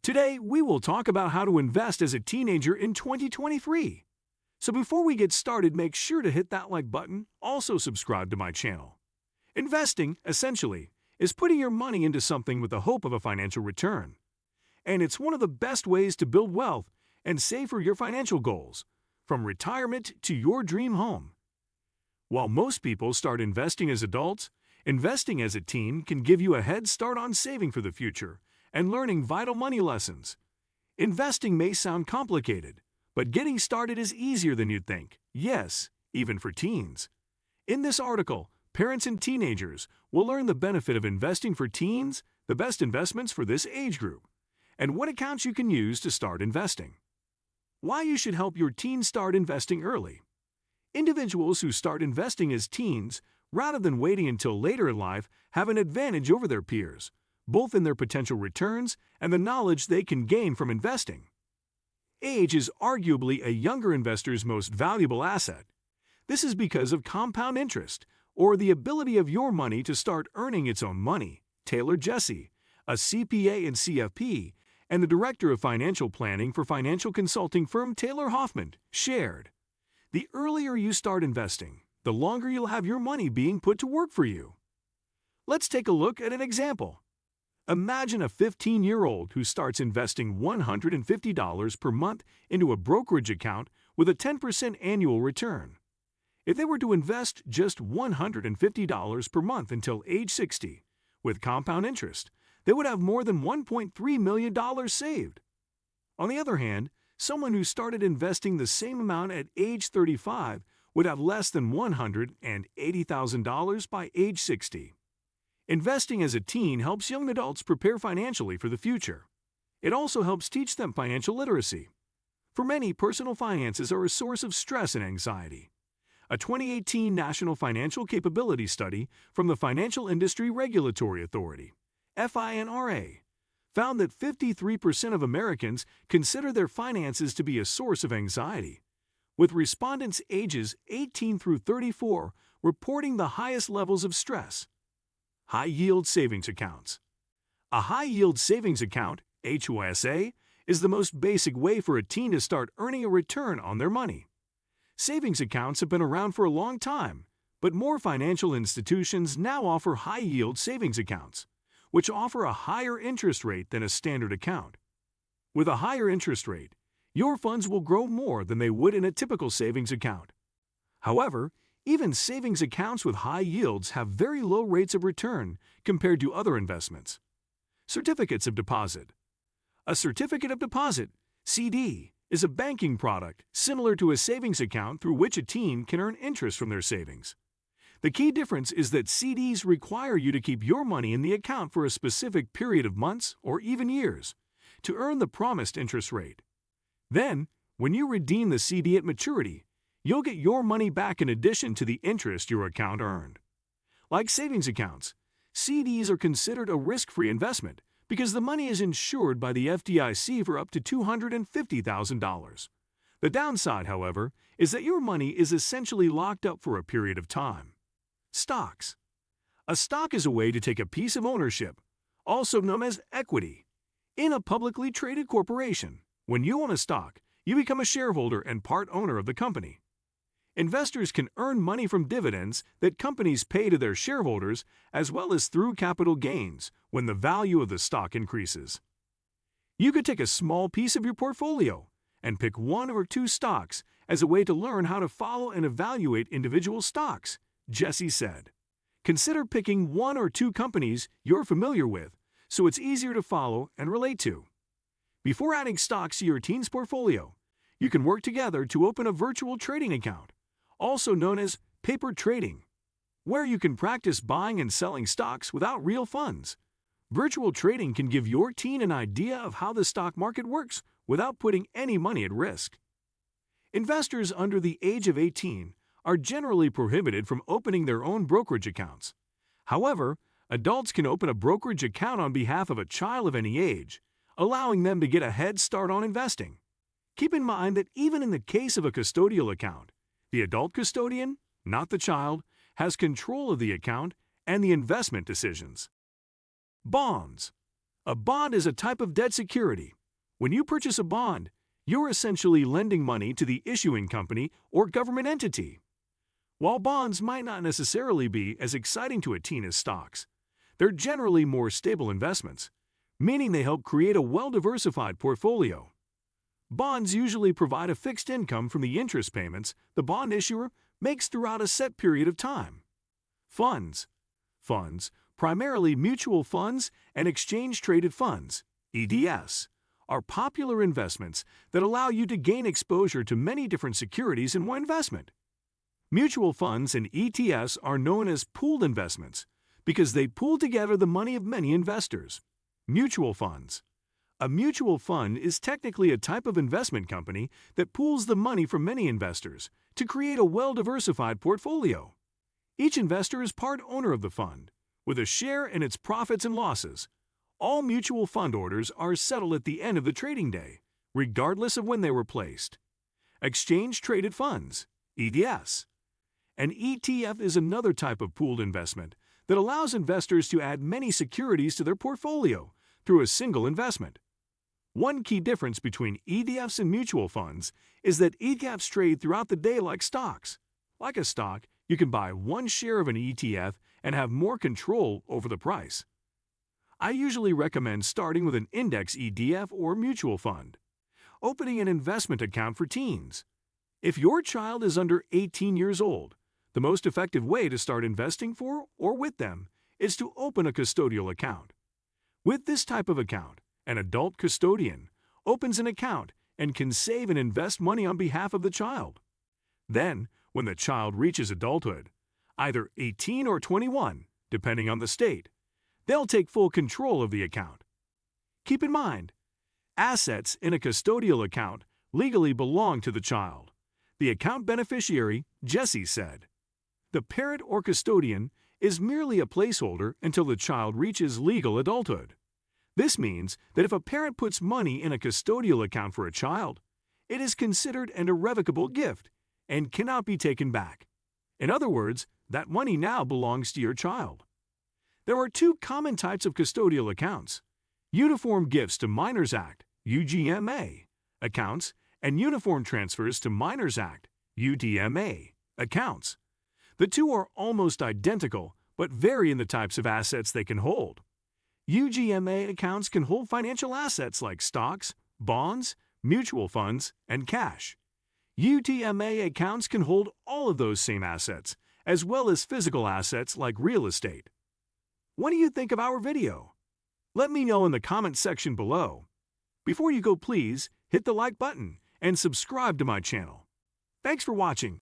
Today, we will talk about how to invest as a teenager in 2023. So before we get started, make sure to hit that like button, also subscribe to my channel. Investing, essentially, is putting your money into something with the hope of a financial return. And it's one of the best ways to build wealth and save for your financial goals, from retirement to your dream home. While most people start investing as adults, investing as a teen can give you a head start on saving for the future and learning vital money lessons. Investing may sound complicated, but getting started is easier than you'd think. Yes, even for teens. In this article, parents and teenagers will learn the benefit of investing for teens, the best investments for this age group, and what accounts you can use to start investing. Why you should help your teen start investing early. Individuals who start investing as teens, rather than waiting until later in life, have an advantage over their peers, both in their potential returns and the knowledge they can gain from investing. Age is arguably a younger investor's most valuable asset. This is because of compound interest, or the ability of your money to start earning its own money. Taylor Jesse, a CPA and CFP, and the Director of Financial Planning for financial consulting firm Taylor Hoffman, shared. The earlier you start investing, the longer you'll have your money being put to work for you. Let's take a look at an example. Imagine a 15-year-old who starts investing $150 per month into a brokerage account with a 10% annual return. If they were to invest just $150 per month until age 60, with compound interest, they would have more than $1.3 million saved. On the other hand, someone who started investing the same amount at age 35 would have less than $180,000 by age 60. Investing as a teen helps young adults prepare financially for the future. It also helps teach them financial literacy. For many, personal finances are a source of stress and anxiety. A 2018 National Financial Capability Study from the Financial Industry Regulatory Authority, FINRA, found that 53% of Americans consider their finances to be a source of anxiety, with respondents ages 18 through 34 reporting the highest levels of stress. High-yield savings accounts. A high-yield savings account, HYSA, is the most basic way for a teen to start earning a return on their money. Savings accounts have been around for a long time, but more financial institutions now offer high-yield savings accounts, which offer a higher interest rate than a standard account. With a higher interest rate, your funds will grow more than they would in a typical savings account. However, even savings accounts with high yields have very low rates of return compared to other investments. Certificates of deposit. A certificate of deposit, CD, is a banking product similar to a savings account through which a teen can earn interest from their savings. The key difference is that CDs require you to keep your money in the account for a specific period of months or even years to earn the promised interest rate. Then, when you redeem the CD at maturity, you'll get your money back in addition to the interest your account earned. Like savings accounts, CDs are considered a risk-free investment because the money is insured by the FDIC for up to $250,000. The downside, however, is that your money is essentially locked up for a period of time. Stocks. A stock is a way to take a piece of ownership, also known as equity, in a publicly traded corporation. When you own a stock, you become a shareholder and part owner of the company. Investors can earn money from dividends that companies pay to their shareholders as well as through capital gains when the value of the stock increases. You could take a small piece of your portfolio and pick one or two stocks as a way to learn how to follow and evaluate individual stocks, Jesse said. Consider picking one or two companies you're familiar with so it's easier to follow and relate to. Before adding stocks to your teen's portfolio, you can work together to open a virtual trading account, also known as paper trading, where you can practice buying and selling stocks without real funds. Virtual trading can give your teen an idea of how the stock market works without putting any money at risk. Investors under the age of 18 are generally prohibited from opening their own brokerage accounts. However, adults can open a brokerage account on behalf of a child of any age, allowing them to get a head start on investing. Keep in mind that even in the case of a custodial account, the adult custodian, not the child, has control of the account and the investment decisions. Bonds. A bond is a type of debt security. When you purchase a bond, you're essentially lending money to the issuing company or government entity. While bonds might not necessarily be as exciting to a teen as stocks, they're generally more stable investments, meaning they help create a well-diversified portfolio. Bonds usually provide a fixed income from the interest payments the bond issuer makes throughout a set period of time. Funds, primarily mutual funds and exchange-traded funds, ETFs, are popular investments that allow you to gain exposure to many different securities in one investment. Mutual funds and ETFs are known as pooled investments because they pool together the money of many investors. Mutual funds. A mutual fund is technically a type of investment company that pools the money from many investors to create a well-diversified portfolio. Each investor is part owner of the fund, with a share in its profits and losses. All mutual fund orders are settled at the end of the trading day, regardless of when they were placed. Exchange-traded funds, ETFs. An ETF is another type of pooled investment that allows investors to add many securities to their portfolio through a single investment. One key difference between ETFs and mutual funds is that ETFs trade throughout the day like stocks. Like a stock, you can buy one share of an ETF and have more control over the price. I usually recommend starting with an index ETF or mutual fund. Opening an investment account for teens. If your child is under 18 years old, the most effective way to start investing for or with them is to open a custodial account. With this type of account, an adult custodian opens an account and can save and invest money on behalf of the child. Then, when the child reaches adulthood, either 18 or 21, depending on the state, they'll take full control of the account. Keep in mind, assets in a custodial account legally belong to the child. The account beneficiary, Jesse, said. The parent or custodian is merely a placeholder until the child reaches legal adulthood. This means that if a parent puts money in a custodial account for a child, it is considered an irrevocable gift and cannot be taken back. In other words, that money now belongs to your child. There are two common types of custodial accounts: Uniform Gifts to Minors Act, UGMA, accounts and Uniform Transfers to Minors Act, UTMA, accounts. The two are almost identical, but vary in the types of assets they can hold. UGMA accounts can hold financial assets like stocks, bonds, mutual funds, and cash. UTMA accounts can hold all of those same assets, as well as physical assets like real estate. What do you think of our video? Let me know in the comments section below. Before you go, please hit the like button and subscribe to my channel. Thanks for watching.